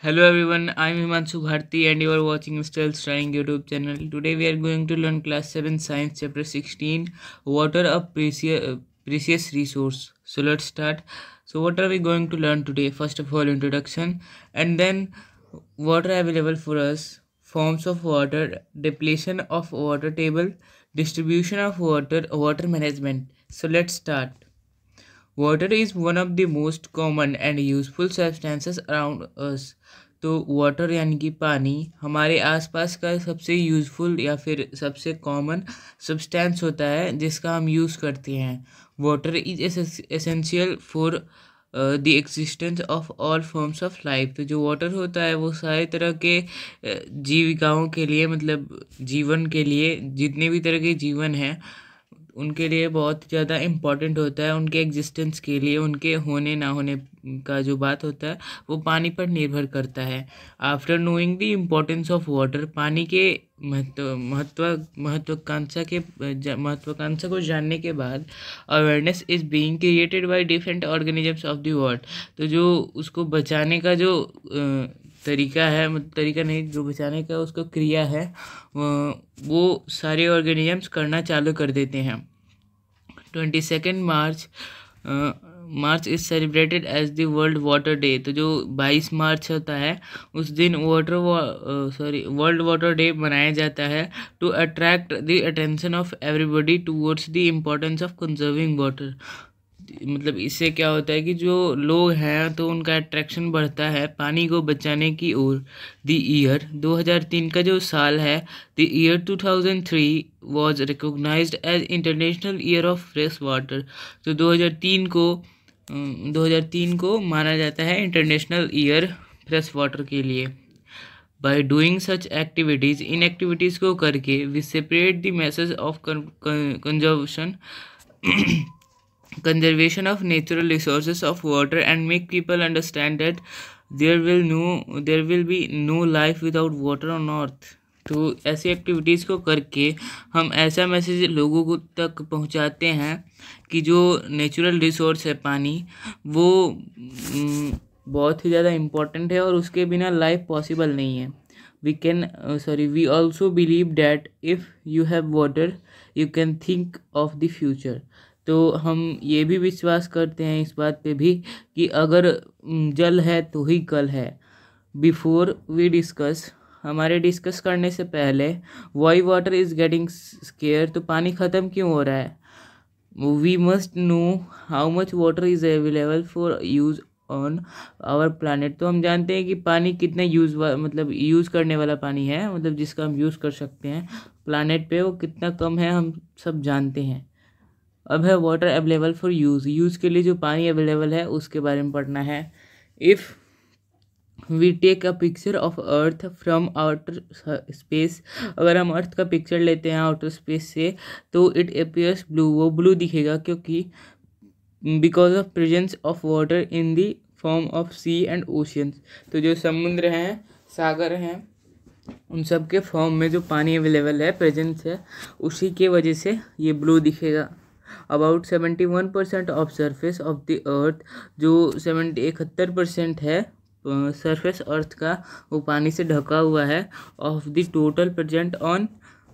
Hello everyone, I'm Himanshu Bharti and you are watching Still Studying YouTube channel. Today we are going to learn class 7 science chapter 16, water a precious resource. So let's start. So what are we going to learn today? First of all, introduction, and then water available for us, forms of water, depletion of water table, distribution of water, water management. So let's start. Water is one of the most common and useful substances around us. तो water यानी कि पानी हमारे आसपास का सबसे useful या फिर सबसे कॉमन सब्सटेंस होता है जिसका हम यूज़ करते हैं. Water is essential for the existence of all forms of life. तो जो वाटर होता है वो सारे तरह के जीविकाओं के लिए, मतलब जीवन के लिए, जितने भी तरह के जीवन हैं उनके लिए बहुत ज़्यादा इम्पॉर्टेंट होता है. उनके एग्जिस्टेंस के लिए, उनके होने ना होने का जो बात होता है वो पानी पर निर्भर करता है. After knowing the importance of water, पानी के महत्वाकांक्षा को जानने के बाद awareness is being created by different organisms of the world. तो जो उसको बचाने का जो तरीका है, तरीका नहीं, जो बचाने का उसका क्रिया है वो सारे ऑर्गेनिजम्स करना चालू कर देते हैं. 22 March is celebrated as the world water day. तो जो 22 मार्च होता है उस दिन वर्ल्ड वाटर डे मनाया जाता है to attract the attention of everybody towards the importance of conserving water. मतलब इससे क्या होता है कि जो लोग हैं तो उनका अट्रैक्शन बढ़ता है पानी को बचाने की ओर. द ईयर 2003 का जो साल है, the year 2003 was recognized as international year of fresh water. तो 2003 को माना जाता है इंटरनेशनल ईयर फ्रेश वाटर के लिए. बाय डूइंग सच एक्टिविटीज़, इन एक्टिविटीज़ को करके we separate the message of conservation of natural resources of water and make people understand that there will be no life without water on earth. तो ऐसी activities को करके हम ऐसा message लोगों को तक पहुंचाते हैं कि जो नेचुरल रिसोर्स है पानी वो बहुत ही ज़्यादा इम्पोर्टेंट है और उसके बिना लाइफ पॉसिबल नहीं है. We also believe that if you have water you can think of the future. तो हम ये भी विश्वास करते हैं इस बात पे भी कि अगर जल है तो ही कल है. बिफोर वी डिस्कस, हमारे डिस्कस करने से पहले, why water is getting scare, तो पानी ख़त्म क्यों हो रहा है. We must know how much water is available for use on our planet. तो हम जानते हैं कि पानी कितना यूज़ करने वाला पानी है, मतलब जिसका हम यूज़ कर सकते हैं प्लानट पे, वो कितना कम है हम सब जानते हैं. अब है वाटर अवेलेबल फॉर यूज़ के लिए जो पानी अवेलेबल है उसके बारे में पढ़ना है. If we take a picture of earth from outer space, अगर हम अर्थ का पिक्चर लेते हैं आउटर स्पेस से तो इट अपीयर्स ब्लू, वो ब्लू दिखेगा क्योंकि because of presence of water in the form of sea and oceans. तो जो समुद्र हैं, सागर हैं, उन सब के फॉर्म में जो पानी अवेलेबल है, प्रेजेंस है, उसी के वजह से ये ब्लू दिखेगा. About 71% of surface of the अर्थ, जो 71% है सरफेस अर्थ का वो पानी से ढका हुआ है. Of the total present on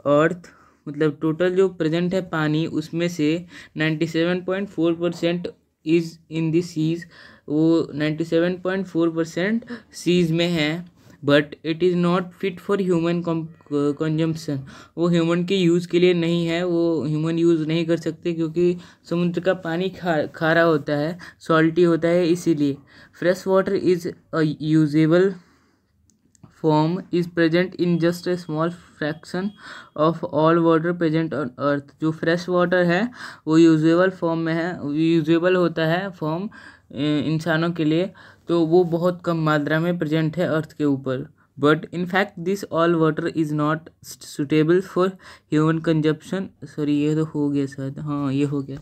earth, मतलब टोटल जो प्रेजेंट है पानी उसमें से 97.4% इज़ इन द सीज. वो 97.4% सीज में है. But it is not fit for human consumption, वो ह्यूमन के यूज़ के लिए नहीं है, वो ह्यूमन यूज़ नहीं कर सकते क्योंकि समुद्र का पानी खारा होता है, सॉल्टी होता है, इसीलिए. Fresh water is a usable form is present in just a small fraction of all water present on earth. जो फ्रेश वाटर है वो यूजेबल फॉर्म में है, यूजेबल होता है फॉर्म इंसानों के लिए, तो वो बहुत कम मात्रा में प्रेजेंट है अर्थ के ऊपर. But in fact this all water is not suitable for human consumption. Sorry, ये तो हो गया शायद, हाँ ये हो गया.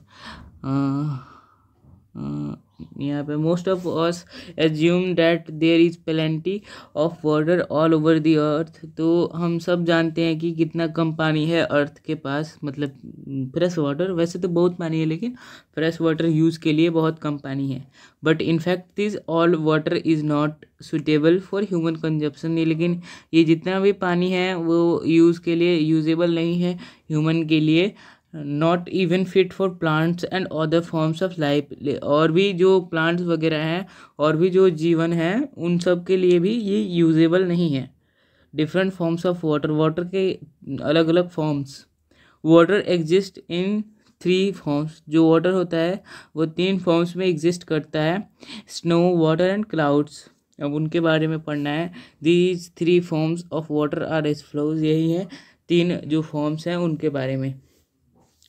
यहाँ पे most of us assume that there is plenty of water all over the earth. तो हम सब जानते हैं कि कितना कम पानी है अर्थ के पास, मतलब फ्रेश वाटर। वैसे तो बहुत पानी है लेकिन फ्रेश वाटर यूज़ के लिए बहुत कम पानी है। But in fact this all water is not suitable for human consumption. लेकिन ये जितना भी पानी है वो यूज़ के लिए यूजेबल नहीं है ह्यूमन के लिए। Not even fit for plants and other forms of life. और भी जो प्लांट्स वगैरह हैं और भी जो जीवन है उन सब के लिए भी ये यूजेबल नहीं है। Different forms of water, water के अलग अलग forms. Water exist in 3 forms. जो वाटर होता है वो 3 फॉर्म्स में एग्जिस्ट करता है, स्नो, वाटर एंड क्लाउड्स। अब उनके बारे में पढ़ना है। These 3 forms of water are as follows. यही है 3 जो फॉर्म्स हैं उनके बारे में।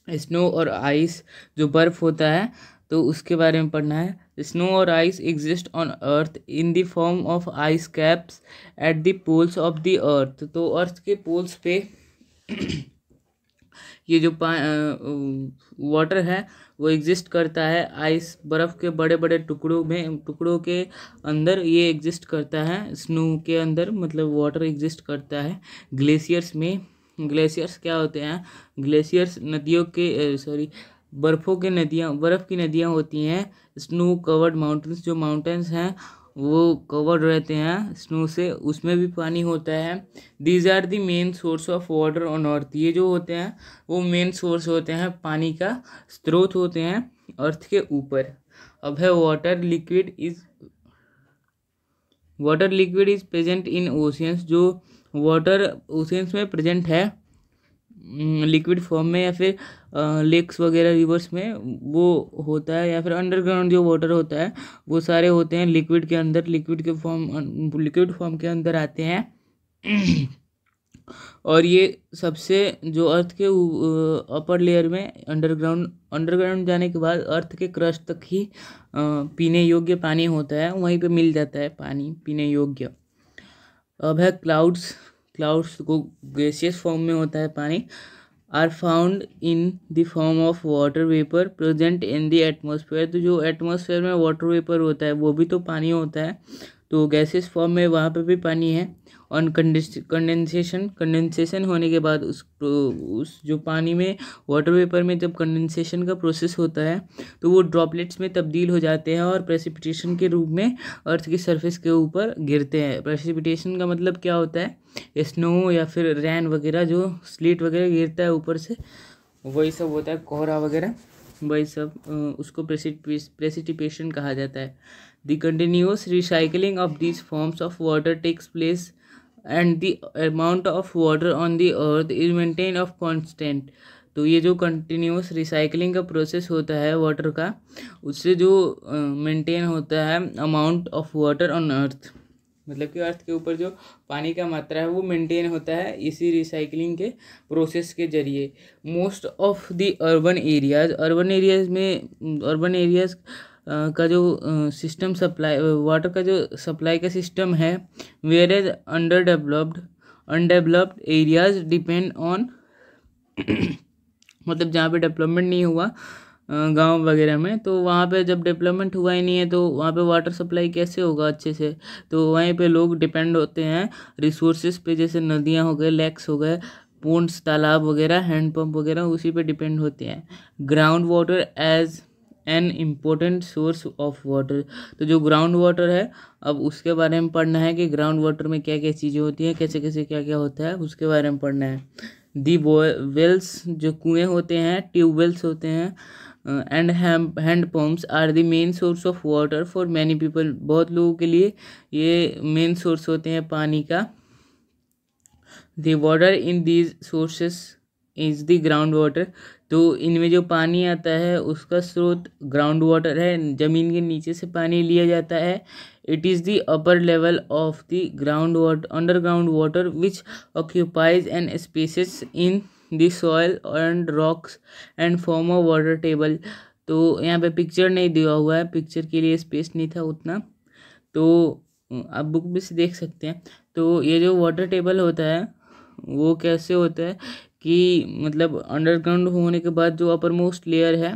स्नो और आइस, जो बर्फ़ होता है तो उसके बारे में पढ़ना है। स्नो और ice exist on earth in the form of ice caps at the poles of the earth. तो अर्थ के पोल्स पे ये जो वाटर है वो एग्जिस्ट करता है आइस, बर्फ़ के बड़े बड़े टुकड़ों के अंदर ये एग्जिस्ट करता है। स्नो के अंदर मतलब वाटर एग्जिस्ट करता है। ग्लेशियर्स में, ग्लेशियर्स क्या होते हैं? ग्लेशियर्स नदियों के बर्फ़ की नदियाँ होती हैं। स्नो कवर्ड माउंटेन्स, जो माउंटेन्स हैं वो कवर्ड रहते हैं स्नो से, उसमें भी पानी होता है। These are the main source of water on earth. ये जो होते हैं वो मेन सोर्स होते हैं, पानी का स्रोत होते हैं अर्थ के ऊपर। अब है water liquid is present in oceans. जो वाटर ओशियंस में प्रेजेंट है लिक्विड फॉर्म में, या फिर लेक्स वगैरह रिवर्स में वो होता है, या फिर अंडरग्राउंड जो वाटर होता है वो सारे होते हैं लिक्विड के अंदर, लिक्विड फॉर्म के अंदर आते हैं। और ये सबसे जो अर्थ के अपर लेयर में अंडरग्राउंड जाने के बाद अर्थ के क्रस्ट तक ही पीने योग्य पानी होता है, वहीं पे मिल जाता है पानी पीने योग्य। अब है क्लाउड्स को गैसियस फॉर्म में होता है पानी। Are found in the form of water vapour present in the atmosphere. तो जो एटमॉस्फेयर में वाटर वेपर होता है वो भी तो पानी होता है, तो गैसियस फॉर्म में वहाँ पे भी पानी है। और कंडेंसेशन होने के बाद उस जो पानी में वाटर वेपर में जब कंडेंसेशन का प्रोसेस होता है तो वो ड्रॉपलेट्स में तब्दील हो जाते हैं और प्रेसिपिटेशन के रूप में अर्थ की सरफेस के ऊपर गिरते हैं। प्रेसिपिटेशन का मतलब क्या होता है? स्नो या फिर रेन वगैरह, जो स्लीट वगैरह गिरता है ऊपर से, वही सब होता है, कोहरा वगैरह, वही सब, उसको प्रेसिपिटेशन कहा जाता है। The continuous recycling of these forms of water takes place and the amount of water on the earth is maintain of constant. तो ये जो कंटिन्यूअस रिसाइकलिंग का प्रोसेस होता है वाटर का, उससे जो मेंटेन होता है अमाउंट ऑफ वाटर ऑन अर्थ, मतलब कि अर्थ के ऊपर जो पानी का मात्रा है वो मेंटेन होता है इसी रिसाइकलिंग के प्रोसेस के जरिए। Most of the urban areas का जो सिस्टम सप्लाई वाटर का जो सप्लाई का सिस्टम है, whereas undeveloped areas depend on मतलब जहाँ पे डेवलपमेंट नहीं हुआ गांव वगैरह में, तो वहाँ पे जब डेवलपमेंट हुआ ही नहीं है तो वहाँ पे वाटर सप्लाई कैसे होगा अच्छे से? तो वहीं पे लोग डिपेंड होते हैं रिसोर्सेज पे, जैसे नदियाँ हो गए, लेक्स हो गए, पोन्ड्स, तालाब वगैरह, हैंडपम्प वगैरह, उसी पे डिपेंड होते हैं। Ground water as an important source of water. तो जो ग्राउंड वाटर है, अब उसके बारे में पढ़ना है कि ग्राउंड वाटर में क्या क्या चीज़ें होती हैं, कैसे कैसे क्या क्या होता है, उसके बारे में पढ़ना है। दी वेल्स, जो कुएँ होते हैं, ट्यूबवेल्स होते हैं, and hand pumps are the main source of water for many people. बहुत लोगों के लिए ये मेन सोर्स होते हैं पानी का। The water in these sources is the ground water. तो इनमें जो पानी आता है उसका स्रोत ग्राउंड वाटर है, ज़मीन के नीचे से पानी लिया जाता है। It is the upper level of the ground water, underground water which occupies an spaces in the soil and rocks and form of water table. तो यहाँ पे पिक्चर नहीं दिया हुआ है, पिक्चर के लिए स्पेस नहीं था उतना, तो आप बुक में से देख सकते हैं। तो ये जो वाटर टेबल होता है वो कैसे होता है कि मतलब अंडरग्राउंड होने के बाद जो अपर मोस्ट लेयर है,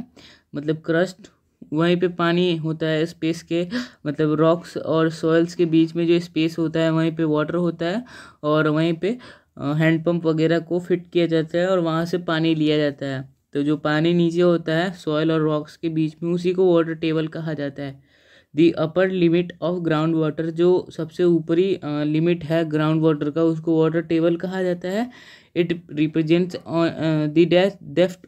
मतलब क्रस्ट, वहीं पे पानी होता है स्पेस के, मतलब रॉक्स और सॉइल्स के बीच में जो स्पेस होता है वहीं पे वाटर होता है, और वहीं पे हैंड पंप वगैरह को फिट किया जाता है और वहाँ से पानी लिया जाता है। तो जो पानी नीचे होता है सॉइल और रॉक्स के बीच में, उसी को वाटर टेबल कहा जाता है। The upper limit of ground water, जो सबसे ऊपरी लिमिट है ग्राउंड वाटर का, उसको वाटर टेबल कहा जाता है। It represents the depth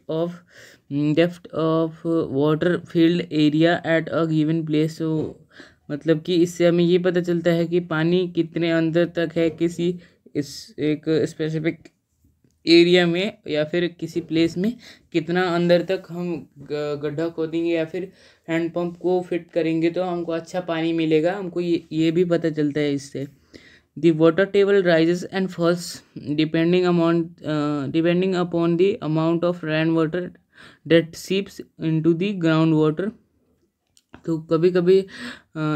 of water field area at a given place. तो मतलब कि इससे हमें ये पता चलता है कि पानी कितने अंदर तक है किसी इस एक स्पेसिफिक एरिया में, या फिर किसी प्लेस में कितना अंदर तक हम गड्ढा खोदेंगे या फिर हैंड पंप को फिट करेंगे तो हमको अच्छा पानी मिलेगा। हमको ये भी पता चलता है इससे। The water table rises and falls depending upon the amount of rain water that seeps into the ground water. तो कभी कभी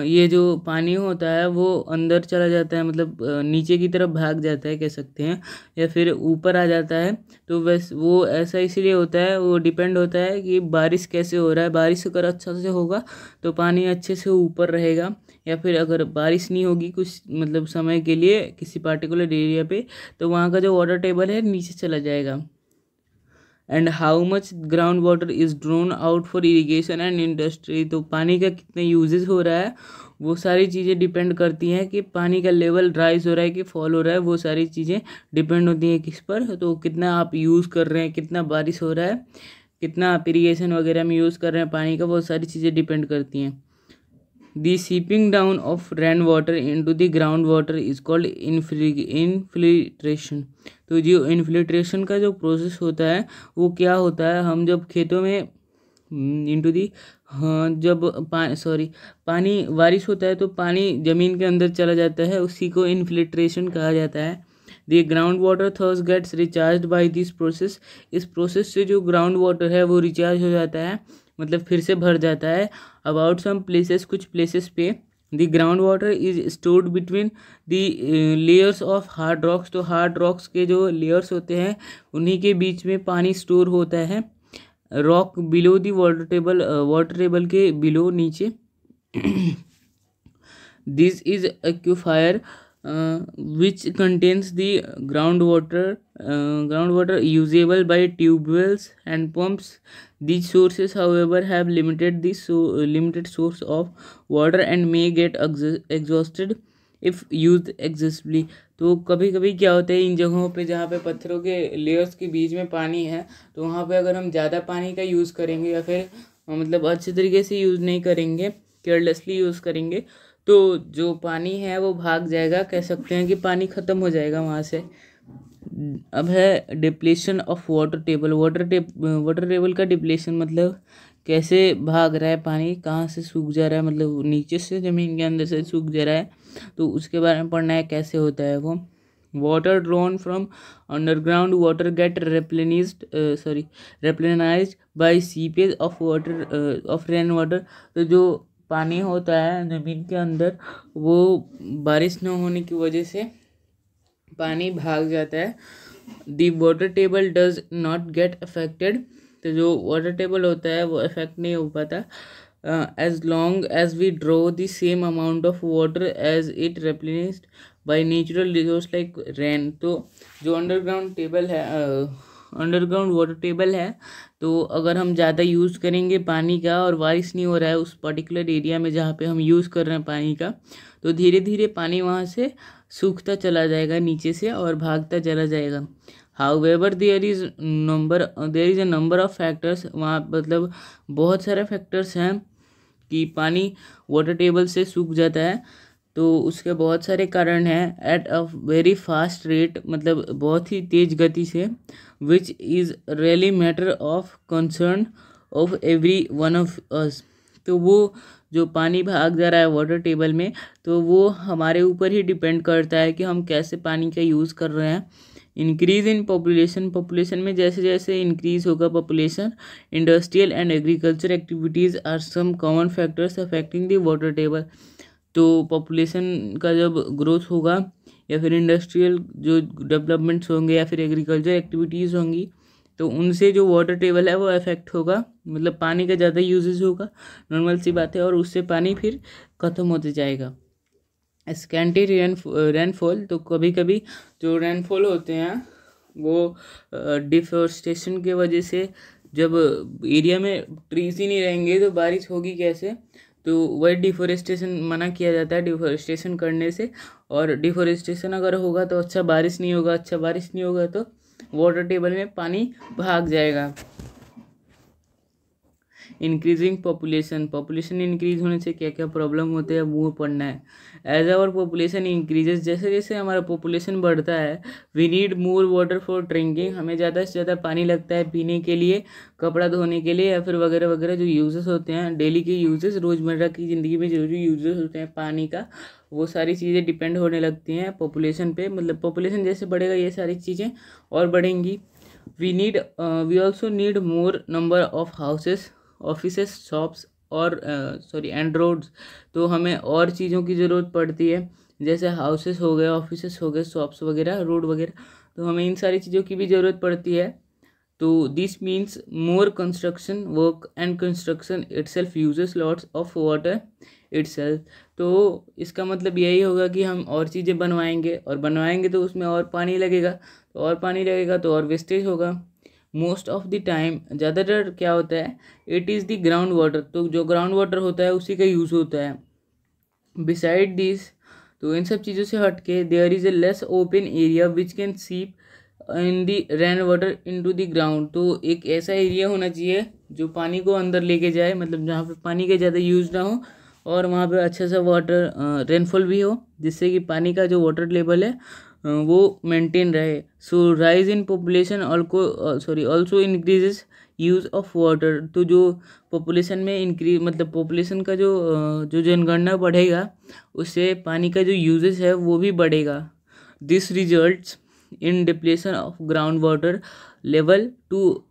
ये जो पानी होता है वो अंदर चला जाता है, मतलब नीचे की तरफ भाग जाता है कह सकते हैं, या फिर ऊपर आ जाता है। तो वैस वो ऐसा इसलिए होता है, वो डिपेंड होता है कि बारिश कैसे हो रहा है। बारिश अगर अच्छा से होगा तो पानी अच्छे से ऊपर रहेगा, या फिर अगर बारिश नहीं होगी कुछ मतलब समय के लिए किसी पार्टिकुलर एरिया पे, तो वहाँ का जो वाटर टेबल है नीचे चला जाएगा। And how much ground water is drone out for irrigation and industry. तो पानी का कितने यूजेस हो रहा है वो सारी चीज़ें डिपेंड करती हैं कि पानी का लेवल राइज हो रहा है कि फॉल हो रहा है। वो सारी चीज़ें डिपेंड होती हैं किस पर, तो कितना आप यूज़ कर रहे हैं, कितना बारिश हो रहा है, कितना आप इरीगेशन वगैरह में यूज़ कर रहे हैं पानी का, वो सारी चीज़ें डिपेंड करती हैं। The seeping down of rain water into the ground water is called infiltration. तो जो इनफिल्ट्रेशन का जो प्रोसेस होता है वो क्या होता है, हम जब खेतों में इंटू दी हाँ जब पानी बारिश होता है तो पानी ज़मीन के अंदर चला जाता है, उसी को इनफिल्ट्रेशन कहा जाता है। The ground water thus gets recharge by this process. इस प्रोसेस से जो ग्राउंड वाटर है वो रिचार्ज हो जाता है, मतलब फिर से भर जाता है। अबाउट सम प्लेसेस, कुछ प्लेसेस पे the ground water is stored between the layers of hard rocks. तो हार्ड रॉक्स के जो लेयर्स होते हैं उन्हीं के बीच में पानी स्टोर होता है। Rock below the water table के बिलो नीचे। This is aquifer which contains the groundwater usable by tube wells and pumps. These sources however have limited source of water and may get exhausted if used excessively. तो कभी कभी क्या होता है इन जगहों पे जहाँ पे पत्थरों के लेयर्स के बीच में पानी है, तो वहाँ पे अगर हम ज़्यादा पानी का यूज़ करेंगे या फिर मतलब अच्छे तरीके से यूज़ नहीं करेंगे, केयरलेसली यूज़ करेंगे, तो जो पानी है वो भाग जाएगा, कह सकते हैं कि पानी ख़त्म हो जाएगा वहाँ से। अब है depletion of water table. Water table का डिप्लेशन मतलब कैसे भाग रहा है पानी, कहाँ से सूख जा रहा है, मतलब नीचे से ज़मीन के अंदर से सूख जा रहा है, तो उसके बारे में पढ़ना है कैसे होता है वो। Water drawn from underground water get replenished by seepage of rain water. तो जो पानी होता है ज़मीन के अंदर वो बारिश न होने की वजह से पानी भाग जाता है। दी water table does not get affected. तो जो वाटर टेबल होता है वो अफेक्ट नहीं हो पाता as long as we draw the same amount of water as it replenished by natural resource like rain. तो जो अंडरग्राउंड वाटर टेबल है, तो अगर हम ज़्यादा यूज़ करेंगे पानी का और बारिश नहीं हो रहा है उस पर्टिकुलर एरिया में जहाँ पे हम यूज़ कर रहे हैं पानी का, तो धीरे धीरे पानी वहाँ से सूखता चला जाएगा नीचे से और भागता चला जाएगा। However there is a number of factors. वहाँ मतलब बहुत सारे फैक्टर्स हैं कि पानी वाटर टेबल से सूख जाता है, तो उसके बहुत सारे कारण हैं। At a very fast rate, मतलब बहुत ही तेज़ गति से। Which is really matter of concern of every one of us. तो वो जो पानी भाग जा रहा है वाटर टेबल में, तो वो हमारे ऊपर ही डिपेंड करता है कि हम कैसे पानी का यूज़ कर रहे हैं। इंक्रीज इन पॉपुलेशन में जैसे जैसे इंक्रीज होगा population, industrial and agriculture activities are some common factors affecting the water table. तो पॉपुलेशन का जब ग्रोथ होगा या फिर इंडस्ट्रियल जो डेवलपमेंट्स होंगे या फिर एग्रीकल्चर एक्टिविटीज़ होंगी, तो उनसे जो वाटर टेबल है वो अफेक्ट होगा, मतलब पानी का ज़्यादा यूजेज होगा, नॉर्मल सी बात है, और उससे पानी फिर ख़त्म होते जाएगा। स्कैंटी रेनफॉल, तो कभी कभी जो रेनफॉल होते हैं वो डिफोरेस्टेशन के वजह से, जब एरिया में ट्रीज ही नहीं रहेंगे तो बारिश होगी कैसे, तो वही डिफोरेस्टेशन मना किया जाता है डिफोरेस्टेशन करने से। और डिफोरेस्टेशन अगर होगा तो अच्छा बारिश नहीं होगा, अच्छा बारिश नहीं होगा तो वाटर टेबल में पानी भाग जाएगा। इंक्रीजिंग पॉपुलेशन इंक्रीज होने से क्या क्या प्रॉब्लम होते हैं वो पढ़ना है। एज आवर पॉपुलेशन इंक्रीजेस, जैसे जैसे हमारा पॉपुलेशन बढ़ता है, we need more water for drinking, हमें ज़्यादा से ज़्यादा पानी लगता है पीने के लिए, कपड़ा धोने के लिए, या फिर वगैरह वगैरह जो यूजेस होते हैं, डेली के यूजेस, रोज़मर्रा की ज़िंदगी में जो जो यूजेस होते हैं पानी का, वो सारी चीज़ें डिपेंड होने लगती हैं पॉपुलेशन पे। मतलब पॉपुलेशन जैसे बढ़ेगा ये सारी चीज़ें और बढ़ेंगी। We also need more number of houses, offices, shops और एंड रोड्स, तो हमें और चीज़ों की ज़रूरत पड़ती है, जैसे हाउसेस हो गए, ऑफिसेस हो गए, शॉप्स वगैरह, रोड वगैरह, तो हमें इन सारी चीज़ों की भी ज़रूरत पड़ती है। तो this means more construction work and construction itself uses lots of water itself, तो इसका मतलब यही होगा कि हम और चीज़ें बनवाएंगे, और बनवाएंगे तो उसमें और पानी लगेगा, तो और पानी लगेगा तो और वेस्टेज होगा। मोस्ट ऑफ द टाइम, ज़्यादातर क्या होता है, it is the ground water, तो जो ग्राउंड वाटर होता है उसी का यूज़ होता है। बिसाइड दिस, तो इन सब चीज़ों से हट के, there is a less open area which can seep in the rain water into the ground, तो एक ऐसा एरिया होना चाहिए जो पानी को अंदर लेके जाए, मतलब जहाँ पे पानी का ज़्यादा यूज़ ना हो, और वहाँ पे अच्छा सा वाटर रेनफॉल भी हो, जिससे कि पानी का जो वाटर लेवल है वो मेंटेन रहे। So rise in population also increases use of water, तो जो पॉपुलेशन में इंक्रीज, मतलब पॉपुलेशन का जो जनगणना बढ़ेगा उससे पानी का जो यूजेस है वो भी बढ़ेगा। This results in depletion of ground water level to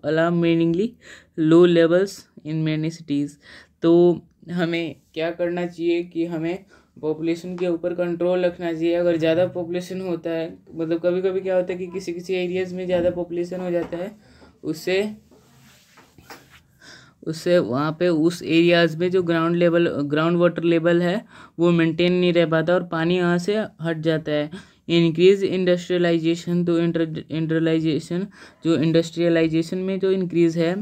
alarmingly low levels in many cities, तो हमें क्या करना चाहिए कि हमें पॉपुलेशन के ऊपर कंट्रोल रखना चाहिए। अगर ज़्यादा पॉपुलेशन होता है, मतलब कभी कभी क्या होता है कि किसी किसी एरियाज़ में ज़्यादा पॉपुलेशन हो जाता है, उससे वहाँ पे उस एरियाज़ में जो ग्राउंड वाटर लेवल है वो मेंटेन नहीं रह पाता और पानी वहाँ से हट जाता है। इंक्रीज इंडस्ट्रियलाइजेशन, तो इंडस्ट्रियलाइजेशन में जो इंक्रीज़ है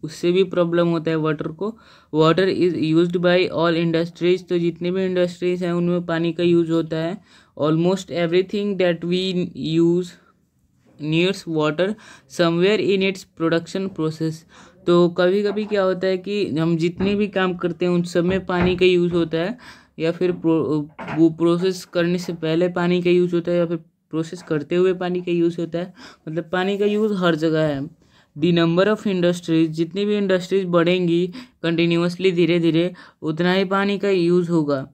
उससे भी प्रॉब्लम होता है वाटर को। Water is used by all industries, तो जितने भी इंडस्ट्रीज हैं उनमें पानी का यूज़ होता है। Almost everything that we use needs water somewhere in its production process, तो कभी कभी क्या होता है कि हम जितने भी काम करते हैं उन सब में पानी का यूज़ होता है, या फिर वो प्रोसेस करने से पहले पानी का यूज़ होता है, या फिर प्रोसेस करते हुए पानी का यूज़ होता है, मतलब पानी का यूज़ हर जगह है। दी नंबर ऑफ़ इंडस्ट्रीज, जितनी भी इंडस्ट्रीज बढ़ेंगी कंटिन्यूसली धीरे धीरे, उतना ही पानी का यूज़ होगा।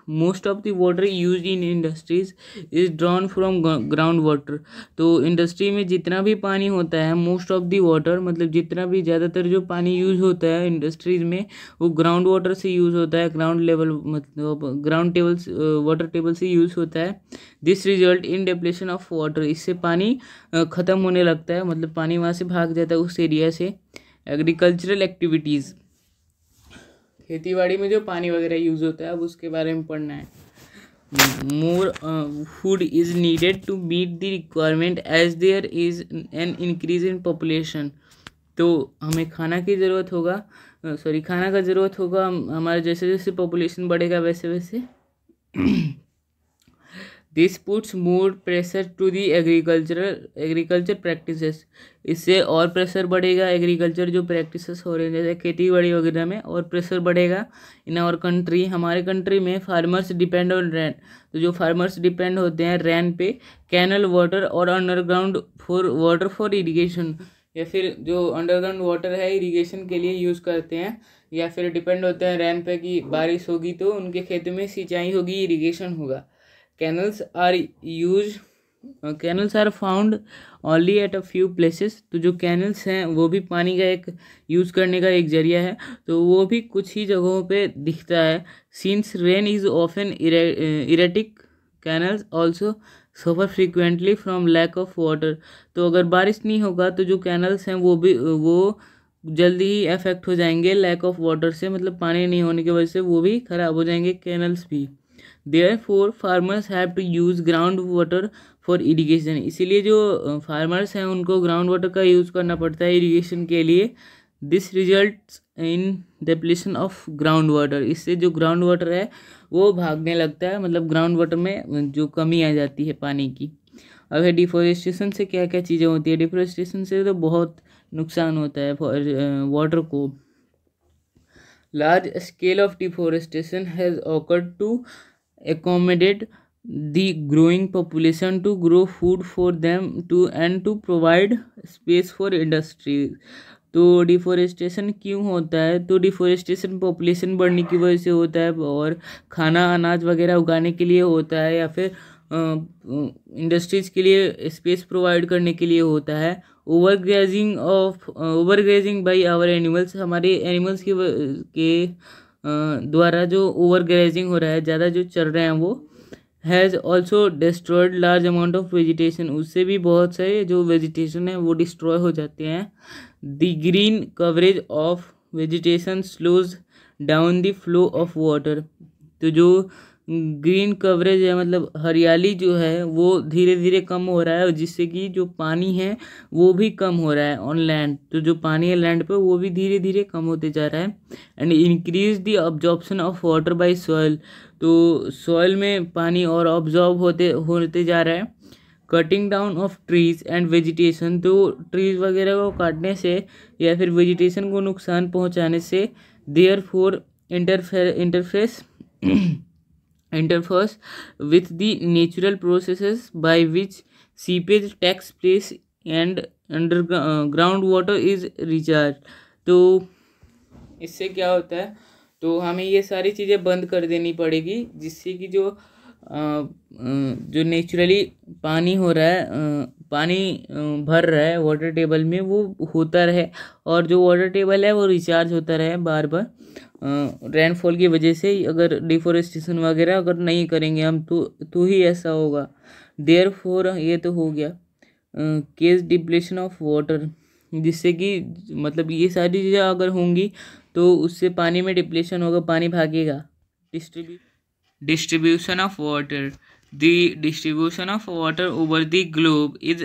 Most of the water use in industries is drawn from ground water, तो इंडस्ट्री में जितना भी पानी होता है, मोस्ट ऑफ द वाटर मतलब जितना भी ज़्यादातर जो पानी यूज़ होता है इंडस्ट्रीज में वो ग्राउंड वाटर से यूज़ होता है, ग्राउंड लेवल मतलब ग्राउंड टेबल वाटर टेबल से यूज़ होता है। This result in depletion of water, इससे पानी ख़त्म होने लगता है, मतलब पानी वहाँ से भाग जाता है उस एरिया से। एग्रीकल्चरल एक्टिविटीज़, खेतीबाड़ी में जो पानी वगैरह यूज़ होता है अब उसके बारे में पढ़ना है। More food is needed to meet the requirement as there is an increase in population, तो हमें खाना की ज़रूरत होगा, खाना का ज़रूरत होगा हमारे जैसे जैसे पॉपुलेशन बढ़ेगा वैसे वैसे। This puts more pressure to the agriculture practices, इससे और प्रेशर बढ़ेगा एग्रीकल्चर जो प्रैक्टिसेस हो रहे हैं जैसे खेती बाड़ी वगैरह में, और प्रेशर बढ़ेगा इन आवर कंट्री, हमारे कंट्री में। फार्मर्स डिपेंड ऑन रेन, तो जो फार्मर्स डिपेंड होते हैं रेन पे, कैनल वाटर और अंडरग्राउंड वाटर फॉर इरीगेशन, या फिर जो अंडरग्राउंड वाटर है इरीगेशन के लिए यूज़ करते हैं, या फिर डिपेंड होते हैं रेन पे कि बारिश होगी तो उनके खेत में सिंचाई होगी, इरीगेशन होगा। Canals are found only at a few places, तो जो कैनल्स हैं वो भी पानी का एक यूज़ करने का एक जरिया है, तो वो भी कुछ ही जगहों पे दिखता है। Since rain is often erratic, canals also suffer frequently from lack of water. तो अगर बारिश नहीं होगा तो जो कैनल्स हैं वो जल्दी ही अफेक्ट हो जाएंगे लैक ऑफ वाटर से, मतलब पानी नहीं होने की वजह से वो भी ख़राब हो जाएंगे, कैनल्स भी। Therefore farmers have to use ground water for irrigation. इसीलिए जो फार्मर्स हैं उनको ग्राउंड वाटर का यूज़ करना पड़ता है इरिगेशन के लिए। This results in depletion of ground water. इससे जो ग्राउंड वाटर है वो भागने लगता है, मतलब ग्राउंड वाटर में जो कमी आ जाती है पानी की। अब है डिफॉरेस्टेशन से क्या क्या चीज़ें होती है। डिफॉरेस्टेशन से तो बहुत नुकसान होता है वाटर को। Large scale of deforestation has occurred to accommodate the growing population, to grow food for them, to provide space for industry। तो डिफॉरेस्टेशन क्यों होता है? तो डिफॉरेस्टेशन पॉपुलेशन बढ़ने की वजह से होता है, और खाना अनाज वगैरह उगाने के लिए होता है, या फिर इंडस्ट्रीज़ के लिए स्पेस प्रोवाइड करने के लिए होता है। Over grazing by our animals. हमारे एनिमल्स के द्वारा जो ओवर ग्रेजिंग हो रहा है, ज़्यादा जो चल रहे हैं वो। Has also destroyed large amount of vegetation. उससे भी बहुत सारे जो वेजिटेशन है वो डिस्ट्रॉय हो जाते हैं। The green coverage of vegetation slows down the flow of water. तो जो ग्रीन कवरेज है, मतलब हरियाली जो है वो धीरे धीरे कम हो रहा है, जिससे कि जो पानी है वो भी कम हो रहा है ऑन लैंड। तो जो पानी है लैंड पे वो भी धीरे धीरे कम होते जा रहा है। And increase the absorption of water bye soil. तो सॉइल में पानी और ऑब्जॉर्ब होते जा रहा है। Cutting down of trees and vegetation. तो ट्रीज वगैरह को काटने से या फिर वेजिटेशन को नुकसान पहुंचाने से therefore interferes with the natural processes by which seepage takes place and underground water is recharged। तो इससे क्या होता है, तो हमें ये सारी चीज़ें बंद कर देनी पड़ेगी, जिससे कि जो नेचुरली पानी हो रहा है, पानी भर रहा है वाटर टेबल में, वो होता रहे, और जो वाटर टेबल है वो रिचार्ज होता रहे बार बार रेनफॉल की वजह से। अगर डिफॉरेस्टेशन वगैरह अगर नहीं करेंगे हम तो ही ऐसा होगा। देयरफॉर ये तो हो गया केस डिप्लेशन ऑफ वाटर, जिससे कि मतलब ये सारी चीज़ें अगर होंगी तो उससे पानी में डिप्लेशन होगा, पानी भागेगा। Distribution of water. The distribution of water over the globe is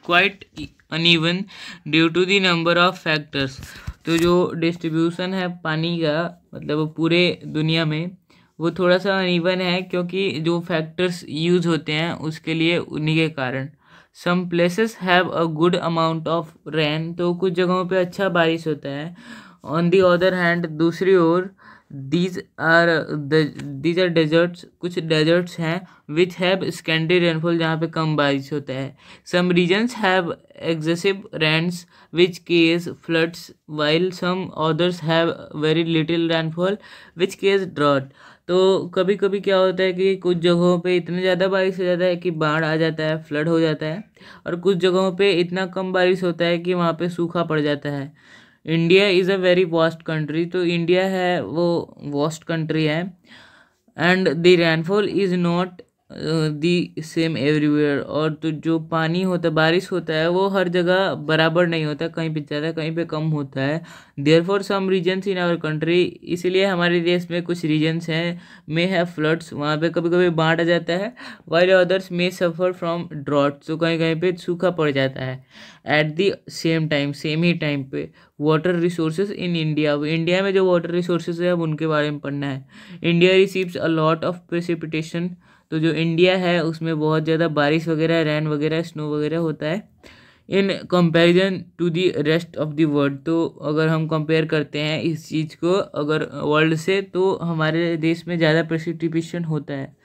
quite uneven due to the number of factors। तो जो डिस्ट्रीब्यूशन है पानी का, मतलब पूरे दुनिया में, वो थोड़ा सा अनइवन है, क्योंकि जो फैक्टर्स यूज़ होते हैं उसके लिए, उन्हीं के कारण। Some places have a good amount of rain. तो कुछ जगहों पे अच्छा बारिश होता है। ऑन दी अदर हैंड, दूसरी ओर, these are deserts। कुछ डेजर्ट्स हैं विच हैव स्कैंटी रेनफॉल, जहाँ पे कम बारिश होता है। Some regions have excessive rains which cause floods, while some others have very little rainfall which cause drought. तो कभी कभी क्या होता है कि कुछ जगहों पे इतनी ज़्यादा बारिश हो जाता है कि बाढ़ आ जाता है, फ्लड हो जाता है, और कुछ जगहों पे इतना कम बारिश होता है कि वहाँ पे सूखा पड़ जाता है। India is a very vast country. तो इंडिया है वो वास्ट कंट्री है। And the rainfall is not the same everywhere. और तो जो पानी होता है, बारिश होता है, वो हर जगह बराबर नहीं होता, कहीं पे ज़्यादा कहीं पे कम होता है। Therefore some regions in our country. इसीलिए हमारे देश में कुछ रीजन्स हैं मे हैव फ्लड्स, वहाँ पे कभी कभी बाढ़ आ जाता है। While others may suffer from drought. तो कहीं कहीं पे सूखा पड़ जाता है। At the same time, same ही टाइम पे, water resources in India. India में जो वाटर रिसोर्सेज है अब उनके बारे में पढ़ना है। India receives a lot of precipitation. तो जो इंडिया है उसमें बहुत ज़्यादा बारिश वगैरह, रैन वगैरह, स्नो वगैरह होता है in comparison to the rest of the world. तो अगर हम कंपेयर करते हैं इस चीज़ को अगर वर्ल्ड से, तो हमारे देश में ज़्यादा प्रेसिपिटेशन होता है।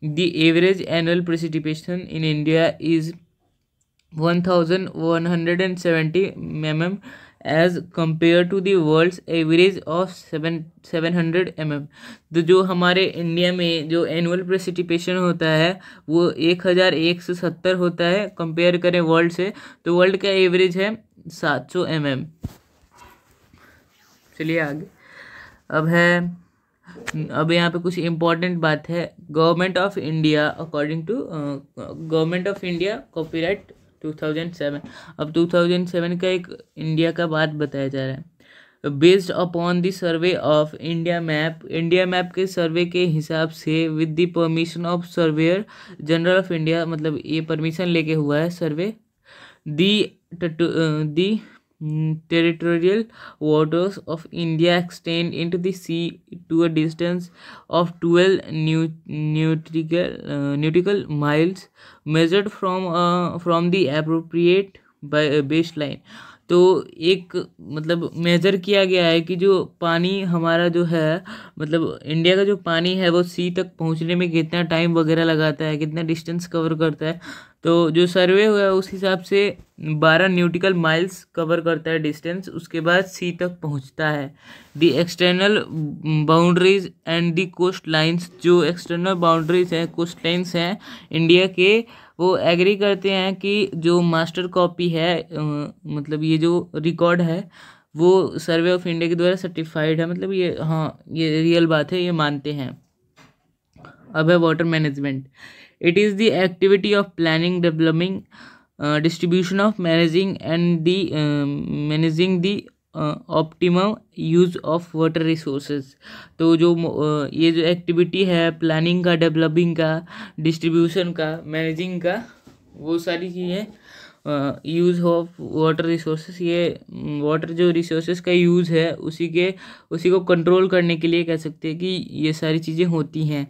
The average annual precipitation in India is 1170 mm as compare to the world's average of 700 mm। तो जो हमारे इंडिया में जो एनुअल प्रेसिपिटेशन होता है वो 1170 होता है, कंपेयर करें वर्ल्ड से तो वर्ल्ड का एवरेज है 700 mm। चलिए आगे। अब है अब यहाँ पे कुछ इम्पोर्टेंट बात है। Government of India according to government of India copyright 2007। अब 2007 का एक इंडिया का बात बताया जा रहा है। Based upon the survey of India map के सर्वे के हिसाब से with the permission of surveyor general of India, मतलब ये परमिशन लेके हुआ है सर्वे। दी territorial waters of India extend into the sea to a distance of 12 nautical miles measured from the appropriate baseline। तो एक मतलब मेजर किया गया है कि जो पानी हमारा जो है, मतलब इंडिया का जो पानी है वो सी तक पहुंचने में कितना टाइम वगैरह लगाता है, कितना डिस्टेंस कवर करता है। तो जो सर्वे हुआ है उस हिसाब से 12 न्यूटिकल माइल्स कवर करता है डिस्टेंस, उसके बाद सी तक पहुंचता है। The external boundaries and the coast lines, जो एक्सटर्नल बाउंड्रीज हैं, कोस्ट लाइंस हैं इंडिया के, वो एग्री करते हैं कि जो मास्टर कॉपी है, मतलब ये जो रिकॉर्ड है वो सर्वे ऑफ इंडिया के द्वारा सर्टिफाइड है, मतलब ये, हाँ ये रियल बात है, ये मानते हैं। अब है water management. It is the activity of planning, developing, distribution of managing and managing the optimum use of water resources. तो जो ये जो एक्टिविटी है प्लानिंग का, डेवलपिंग का, डिस्ट्रीब्यूशन का, मैनेजिंग का, वो सारी चीज़ें यूज़ ऑफ वाटर रिसोर्सेज, ये वाटर जो रिसोर्सेज का यूज़ है उसी को कंट्रोल करने के लिए कह सकते हैं कि ये सारी चीज़ें होती हैं।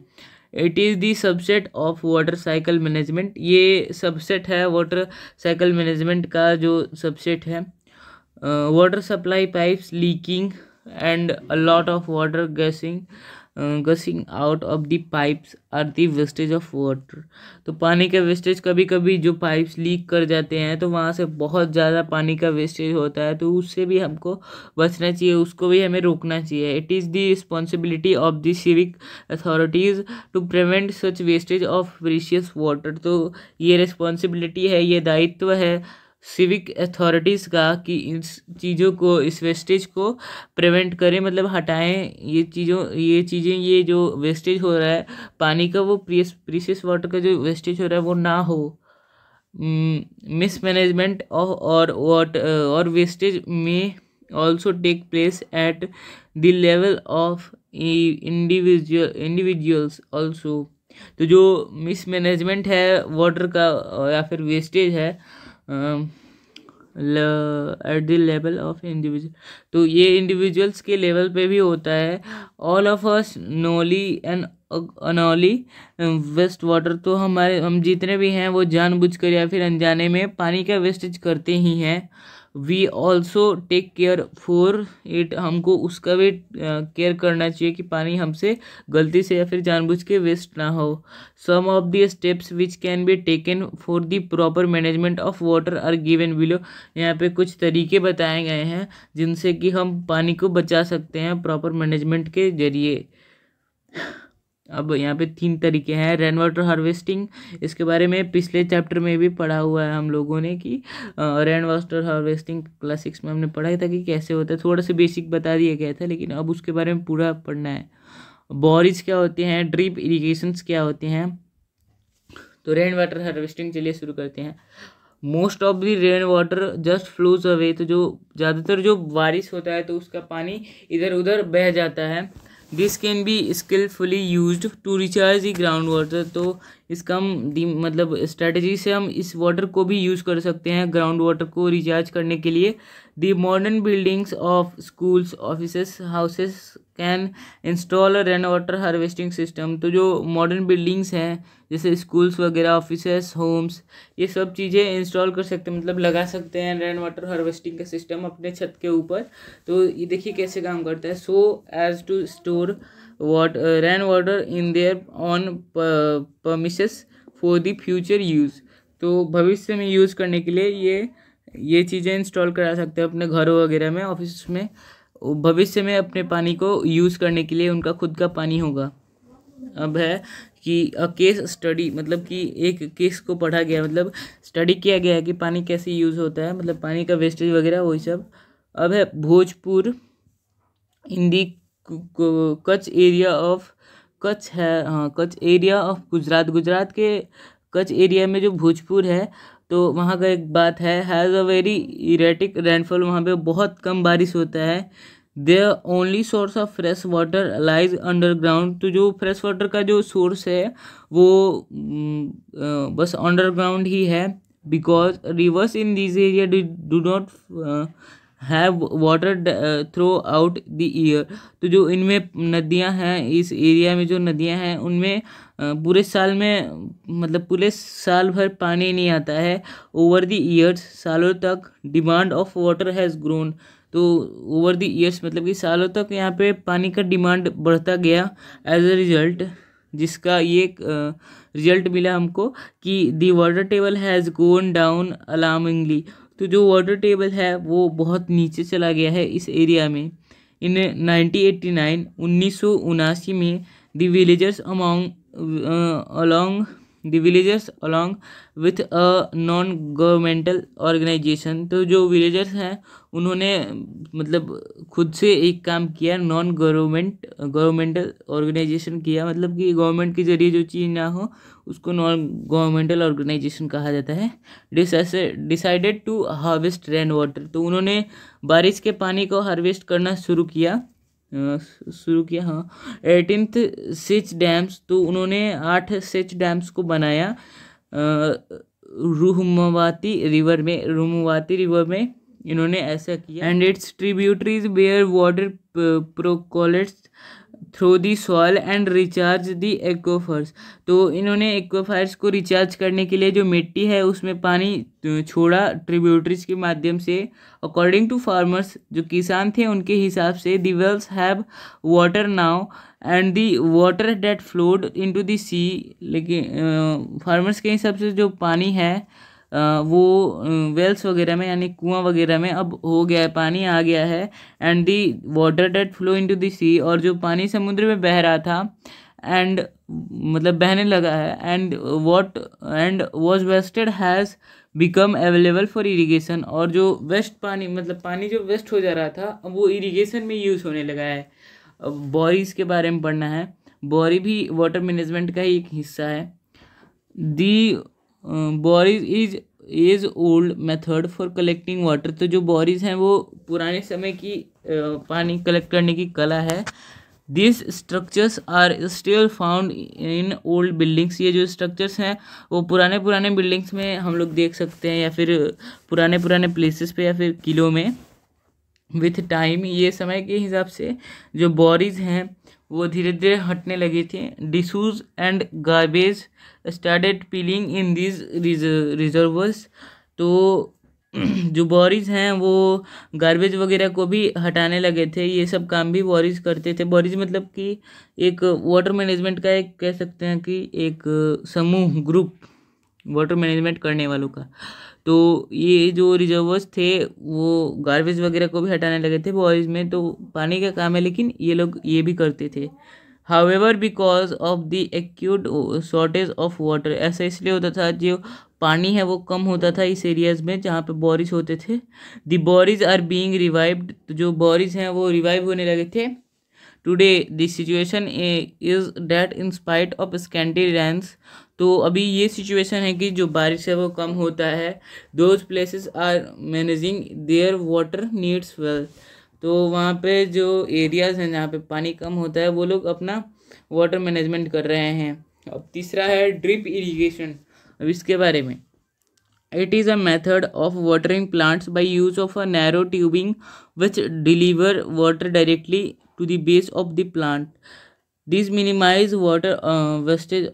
It is the subset of water cycle management, ये सबसेट है वाटर साइकिल मैनेजमेंट का, जो सबसेट है। Water supply pipes leaking and a lot of water gushing out of the pipes are the wastage of water. तो पानी का wastage, कभी कभी जो पाइप्स लीक कर जाते हैं तो वहाँ से बहुत ज़्यादा पानी का वेस्टेज होता है, तो उससे भी हमको बचना चाहिए, उसको भी हमें रोकना चाहिए। It is the responsibility of the civic authorities to prevent such wastage of precious water. तो ये रिस्पॉन्सिबिलिटी है, ये दायित्व है सिविक अथॉरिटीज़ का कि इस चीज़ों को, इस वेस्टेज को प्रिवेंट करें, मतलब हटाएं ये चीज़ें, ये जो वेस्टेज हो रहा है पानी का, वो प्रीशियस वाटर का जो वेस्टेज हो रहा है वो ना हो। मिसमैनेजमेंट और वेस्टेज में also take place at the level of individuals also. तो जो मिसमैनेजमेंट है वाटर का या फिर वेस्टेज है at the level of individual, तो ये इंडिविजुअल्स के लेवल पे भी होता है। All of us knowingly and unknowingly waste water, तो हम जितने भी हैं वो जानबूझकर या फिर अनजाने में पानी का वेस्टेज करते ही हैं। We also take care for it, हमको उसका भी केयर करना चाहिए कि पानी हमसे गलती से या फिर जानबूझ के वेस्ट ना हो। Some of the steps which can be taken for the proper management of water are given below. यहाँ पे कुछ तरीके बताए गए हैं जिनसे कि हम पानी को बचा सकते हैं प्रॉपर मैनेजमेंट के जरिए। अब यहाँ पे 3 तरीके हैं। रेन वाटर हार्वेस्टिंग, इसके बारे में पिछले चैप्टर में भी पढ़ा हुआ है हम लोगों ने कि रेन वाटर हार्वेस्टिंग क्लास 6 में हमने पढ़ा था कि कैसे होता है, थोड़ा सा बेसिक बता दिया गया था, लेकिन अब उसके बारे में पूरा पढ़ना है। बोरिज क्या होते हैं, ड्रिप इरिगेशंस क्या होते हैं। तो रेन वाटर हार्वेस्टिंग चलिए शुरू करते हैं। Most of the rain water just flows away, तो जो ज़्यादातर जो बारिश होता है तो उसका पानी इधर उधर बह जाता है। This can be skilfully used to recharge the ground water, तो इसका हम मतलब स्ट्रेटजी से हम इस वाटर को भी यूज़ कर सकते हैं ग्राउंड वाटर को रिचार्ज करने के लिए। The modern buildings of schools, offices, houses can install a rain water harvesting system. तो जो मॉडर्न बिल्डिंग्स हैं जैसे स्कूल्स वगैरह, ऑफिसेस, होम्स, ये सब चीज़ें इंस्टॉल कर सकते हैं, मतलब लगा सकते हैं रेन वाटर हार्वेस्टिंग का सिस्टम अपने छत के ऊपर। तो ये देखिए कैसे काम करता है। So as to store rain water in their own premises for the future use. तो भविष्य में यूज़ करने के लिए ये चीज़ें इंस्टॉल करा सकते हैं अपने घरों वगैरह में, ऑफिस में। भविष्य में अपने पानी को यूज़ करने के लिए उनका खुद का पानी होगा। अब है कि केस स्टडी, मतलब कि एक केस को पढ़ा गया, मतलब स्टडी किया गया है कि पानी कैसे यूज़ होता है, मतलब पानी का वेस्टेज वगैरह वही सब। अब है भोजपुर इन दी कच्छ एरिया ऑफ कच्छ है, हाँ कच्छ एरिया ऑफ गुजरात, गुजरात के कच्छ एरिया में जो भोजपुर है तो वहाँ का एक बात है, has a very erratic rainfall, वहाँ पे बहुत कम बारिश होता है। Their only source of fresh water lies underground, तो जो फ्रेश वाटर का जो सोर्स है वो बस अंडरग्राउंड ही है। Because reverse in this area do not have water through out the year, तो जो इनमें नदियां हैं, इस एरिया में जो नदियां हैं उनमें पूरे साल में मतलब पूरे साल भर पानी नहीं आता है। ओवर द ईयर्स, सालों तक demand of water has grown, तो ओवर द ईयर्स मतलब कि सालों तक यहाँ पे पानी का डिमांड बढ़ता गया। एज अ रिजल्ट, जिसका ये रिजल्ट मिला हमको कि the water table has gone down alarmingly, तो जो वाटर टेबल है वो बहुत नीचे चला गया है इस एरिया में। इन 1989 1979 में the villagers along with a non governmental organisation, तो जो विलेजर्स हैं उन्होंने मतलब खुद से एक काम किया, नॉन गवर्नमेंटल ऑर्गेनाइजेशन किया, मतलब कि गवर्नमेंट के जरिए जो चीज़ ना हो उसको नॉन गवर्नमेंटल ऑर्गेनाइजेशन कहा जाता है। Decided to harvest rain water, तो उन्होंने बारिश के पानी को हार्वेस्ट करना शुरू किया हाँ। 18th सिच डैम्स, तो उन्होंने 8 सिच डैम्स को बनाया रुहमवाती रिवर में इन्होंने ऐसा किया। And its tributaries where water percolates through the soil and recharge the aquifers, तो इन्होंने एक्वाफर्स को रिचार्ज करने के लिए जो मिट्टी है उसमें पानी छोड़ा ट्रिब्यूटरीज के माध्यम से। अकॉर्डिंग टू फार्मर्स, जो किसान थे उनके हिसाब से, the wells have water now and the water that flowed into the sea, लेकिन फार्मर्स के हिसाब से जो पानी है वो वेल्स वगैरह में यानी कुआं वगैरह में अब हो गया है, पानी आ गया है। And the water that flow into the sea, और जो पानी समुद्र में बह रहा था एंड मतलब बहने लगा है, and was wasted has become available for irrigation, और जो वेस्ट पानी मतलब पानी जो वेस्ट हो जा रहा था अब वो इरीगेशन में यूज़ होने लगा है। अब बोरीज के बारे में पढ़ना है, बोरी भी वाटर मैनेजमेंट का ही एक हिस्सा है। दी बोरीज is old method for collecting water, तो जो बोरीज हैं वो पुराने समय की पानी कलेक्ट करने की कला है। This structures are still found in old buildings, ये जो स्ट्रक्चर्स हैं वो पुराने बिल्डिंग्स में हम लोग देख सकते हैं, या फिर पुराने प्लेसेस पे, या फिर किलों में। विथ टाइम, ये समय के हिसाब से जो बोरीज हैं वो धीरे धीरे हटने लगे थे। डिसूज and garbage started piling in this reservoirs, तो जो बोरीज हैं वो गार्बेज वगैरह को भी हटाने लगे थे। ये सब काम भी बोरीज करते थे। बोरीज मतलब कि एक वाटर मैनेजमेंट का एक कह सकते हैं कि एक समूह, ग्रुप वाटर मैनेजमेंट करने वालों का। तो ये जो रिजर्वर्स थे वो गार्बेज वगैरह को भी हटाने लगे थे बोरीज में, तो पानी का काम है लेकिन ये लोग ये भी करते थे। However because of the acute shortage of water, ऐसा इसलिए होता था, जो पानी है वो कम होता था इस एरियाज में जहाँ पे बोरीज होते थे। The baoris are being revived, तो जो बोरीज हैं वो रिवाइव होने लगे थे। Today the situation is that in spite of scanty rains, तो अभी ये सिचुएशन है कि जो बारिश है वो कम होता है। Those places are managing their water needs well, तो वहाँ पे जो एरियाज़ हैं जहाँ पे पानी कम होता है वो लोग अपना वाटर मैनेजमेंट कर रहे हैं। अब तीसरा है ड्रिप इरिगेशन। अब इसके बारे में, it is a method of watering plants by use of a narrow tubing which deliver water directly to the base of the plant. This minimize water wastage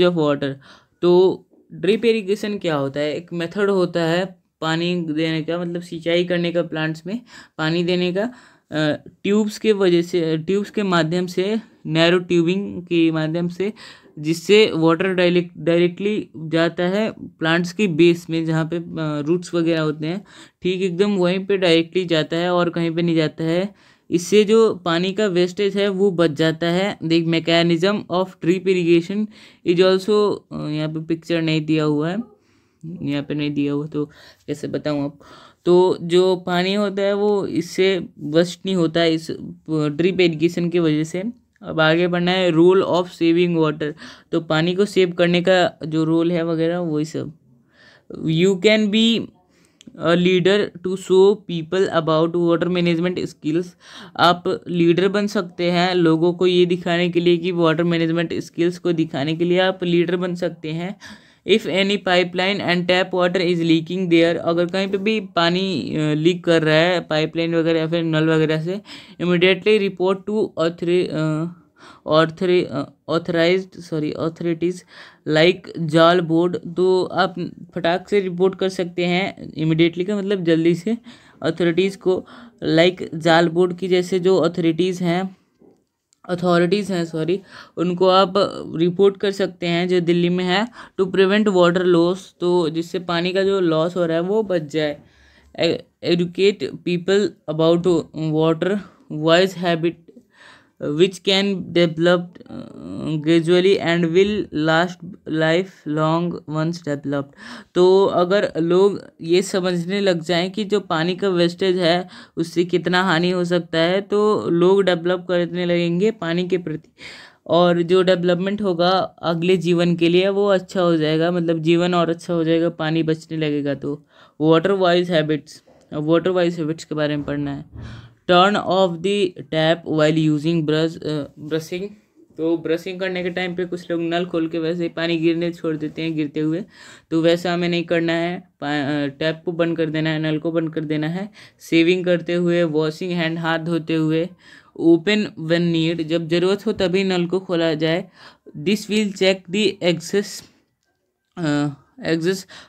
of water. तो drip irrigation क्या होता है? एक method होता है पानी देने का, मतलब सिंचाई करने का, प्लांट्स में पानी देने का ट्यूब्स के माध्यम से, नैरो ट्यूबिंग के माध्यम से, जिससे वाटर डायरेक्टली जाता है प्लांट्स के बेस में, जहाँ पे रूट्स वगैरह होते हैं, ठीक एकदम वहीं पे डायरेक्टली जाता है और कहीं पे नहीं जाता है। इससे जो पानी का वेस्टेज है वो बच जाता है। The mechanism of drip irrigation is also, यहाँ पे पिक्चर नहीं दिया हुआ है, यहाँ पे नहीं दिया हुआ तो कैसे बताऊँ आप। तो जो पानी होता है वो इससे वेस्ट नहीं होता है, इस ड्रिप इरिगेशन की वजह से। अब आगे बढ़ना है, रूल ऑफ सेविंग वाटर। तो पानी को सेव करने का जो रूल है वगैरह वही सब। You can be a leader to show people about water management skills. आप लीडर बन सकते हैं लोगों को ये दिखाने के लिए कि वाटर मैनेजमेंट स्किल्स को दिखाने के लिए आप लीडर बन सकते हैं। If any pipeline and tap water is leaking there, अगर कहीं पे भी पानी लीक कर रहा है पाइपलाइन वगैरह या फिर नल वगैरह से, immediately report to authorised like Jal Board. तो आप फटाक से रिपोर्ट कर सकते हैं, इमिडिएटली का मतलब जल्दी से, अथॉरिटीज़ को, लाइक जाल बोर्ड की जैसे जो अथॉरिटीज़ हैं उनको आप रिपोर्ट कर सकते हैं जो दिल्ली में है। टू प्रिवेंट वाटर लॉस, तो जिससे पानी का जो लॉस हो रहा है वो बच जाए। Educate people about water wise habit which can develop gradually and will last life long once developed। तो अगर लोग ये समझने लग जाएं कि जो पानी का वेस्टेज है उससे कितना हानि हो सकता है, तो लोग डेवलप करने लगेंगे पानी के प्रति, और जो डेवलपमेंट होगा अगले जीवन के लिए वो अच्छा हो जाएगा, मतलब जीवन और अच्छा हो जाएगा, पानी बचने लगेगा। तो वाटर वाइज हैबिट्स के बारे में पढ़ना है। Turn off the tap while using brushing. तो ब्रशिंग करने के टाइम पे कुछ लोग नल खोल के वैसे ही पानी गिरने छोड़ देते हैं गिरते हुए, तो वैसा हमें नहीं करना है। टैप को बंद कर देना है, नल को बंद कर देना है। सेविंग करते हुए, वॉशिंग हैंड, हाथ धोते हुए। ओपन व्हेन नीड, जब ज़रूरत हो तभी नल को खोला जाए। This will check the excess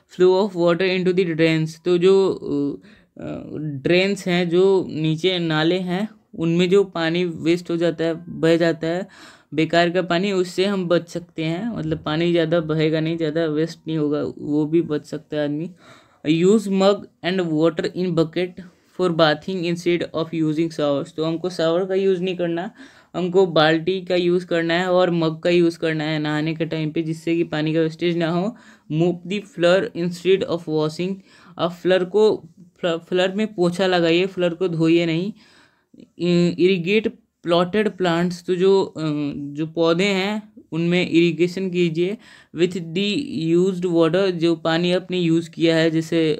flow of water into the drains. तो जो ड्रेन्स हैं, जो नीचे नाले हैं, उनमें जो पानी वेस्ट हो जाता है, बह जाता है बेकार का पानी, उससे हम बच सकते हैं। मतलब पानी ज़्यादा बहेगा नहीं, ज़्यादा वेस्ट नहीं होगा, वो भी बच सकता है आदमी। Use mug and water in bucket for bathing instead of using showers. तो हमको शावर का यूज़ नहीं करना, हमको बाल्टी का यूज़ करना है और मग का यूज़ करना है नहाने के टाइम पे, जिससे कि पानी का वेस्टेज ना हो। Move the flower instead of washing. अब फ्लर में पोछा लगाइए, फ्लर को धोइए नहीं। इरिगेट प्लॉटेड प्लांट्स, तो जो पौधे हैं उनमें इरिगेशन कीजिए। विथ दी यूज्ड वाटर, जो पानी आपने यूज़ किया है, जैसे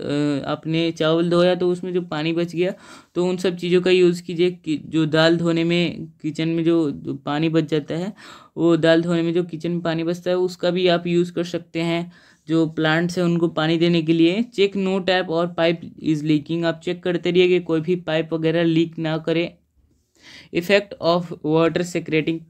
आपने चावल धोया तो उसमें जो पानी बच गया, तो उन सब चीज़ों का यूज़ कीजिए। कि जो दाल धोने में किचन में जो पानी बच जाता है, वो दाल धोने में जो किचन में पानी बचता है उसका भी आप यूज़ कर सकते हैं। जो प्लांट्स हैं उनको पानी देने के लिए। चेक नो टैप और पाइप इज़ लीकिंग, आप चेक करते रहिए कि कोई भी पाइप वगैरह लीक ना करे। Effect of water secreting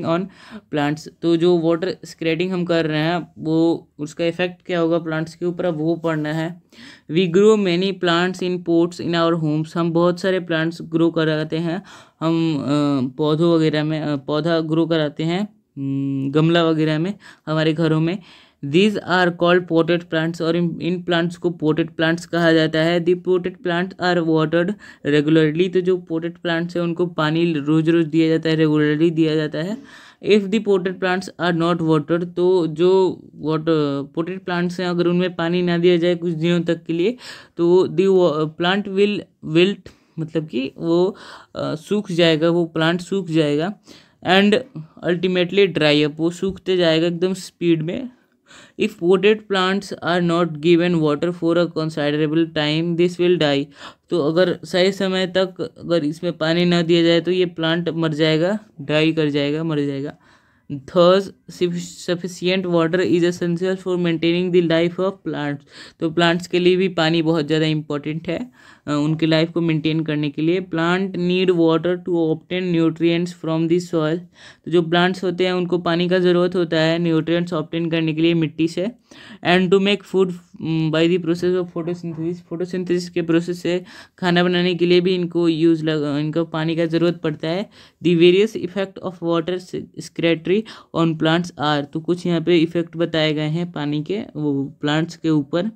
on plants, तो जो वाटर सेक्रेटिंग हम कर रहे हैं वो उसका इफेक्ट क्या होगा प्लांट्स के ऊपर, अब वो पढ़ना है। We grow many plants in pots in our homes, हम बहुत सारे प्लांट्स ग्रो कराते हैं, हम पौधों वगैरह में पौधा ग्रो कराते हैं गमला वगैरह में हमारे घरों में। These are called potted plants, और इन प्लांट्स को पोटेड प्लांट्स कहा जाता है। The potted plants are watered regularly, तो जो पोटेड प्लांट्स हैं उनको पानी रोज रोज दिया जाता है, रेगुलरली दिया जाता है। If the potted plants are not watered, तो जो पोटेड प्लांट्स हैं अगर उनमें पानी ना दिया जाए कुछ दिनों तक के लिए, तो दी प्लांट विल विल्ट, मतलब कि वो सूख जाएगा, वो प्लांट सूख जाएगा। एंड अल्टीमेटली ड्राई अप, वो सूखते जाएगा एकदम स्पीड में। If potted plants are not given water for a considerable time, this will die। तो अगर सही समय तक अगर इसमें पानी ना दिया जाए तो ये प्लांट मर जाएगा, डाई कर जाएगा, मर जाएगा। Thus sufficient water is essential for maintaining the life of plants। तो प्लांट्स के लिए भी पानी बहुत ज़्यादा इम्पोर्टेंट है उनकी लाइफ को मेंटेन करने के लिए। Plant need water to obtain nutrients from the soil, तो जो प्लांट्स होते हैं उनको पानी का ज़रूरत होता है न्यूट्रिएंट्स ऑब्टेन करने के लिए मिट्टी से। And to make food by the process of photosynthesis के प्रोसेस से खाना बनाने के लिए भी इनको पानी का ज़रूरत पड़ता है। The various effect of water secretary on plants are, तो कुछ यहाँ पे इफेक्ट बताए गए हैं पानी के वो प्लांट्स के ऊपर।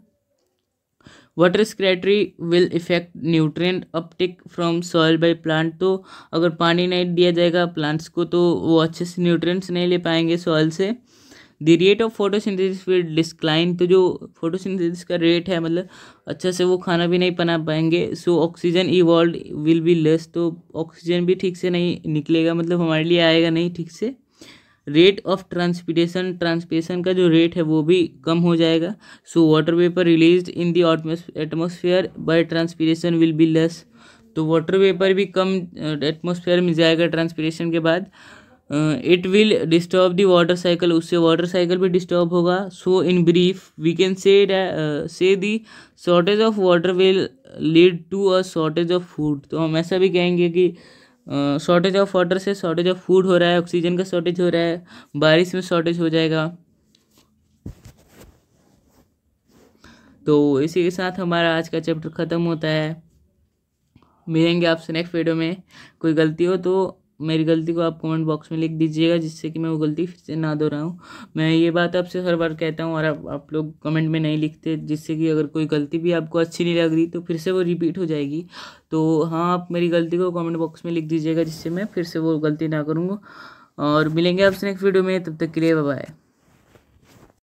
Water secretary will effect nutrient Uptake from soil by plant, तो अगर पानी नहीं दिया जाएगा प्लांट्स को तो वो अच्छे से न्यूट्रिएंट्स नहीं ले पाएंगे सॉइल से। The rate of photosynthesis will decline, तो जो फोटोसिंथेसिस का रेट है मतलब अच्छा से वो खाना भी नहीं बना पाएंगे। So oxygen evolve will be less, तो ऑक्सीजन भी ठीक से नहीं निकलेगा, मतलब हमारे लिए आएगा नहीं ठीक से। रेट ऑफ ट्रांसपिरेशन का जो रेट है वो भी कम हो जाएगा। So water vapour released in the atmosphere by transpiration will be less, तो वाटर वेपर भी कम एटमोसफियर में जाएगा ट्रांसपिरेशन के बाद। It will disturb the water cycle, उससे वाटर साइकिल भी डिस्टर्ब होगा। So in brief we can say the shortage of water will lead to a shortage of food, तो हम ऐसा भी कहेंगे कि शॉर्टेज ऑफ वाटर से शॉर्टेज ऑफ फूड हो रहा है, ऑक्सीजन का शॉर्टेज हो रहा है, बारिश में शॉर्टेज हो जाएगा। तो इसी के साथ हमारा आज का चैप्टर ख़त्म होता है। मिलेंगे आपसे नेक्स्ट वीडियो में। कोई गलती हो तो मेरी गलती को आप कमेंट बॉक्स में लिख दीजिएगा, जिससे कि मैं वो गलती फिर से ना दोहराऊं। मैं ये बात आपसे हर बार कहता हूँ और आप लोग कमेंट में नहीं लिखते, जिससे कि अगर कोई गलती भी आपको अच्छी नहीं लग रही तो फिर से वो रिपीट हो जाएगी। तो हाँ, आप मेरी गलती को कमेंट बॉक्स में लिख दीजिएगा, जिससे मैं फिर से वो गलती ना करूँगा। और मिलेंगे आपसे नेक्स्ट वीडियो में, तब तक के लिए बाय बाय।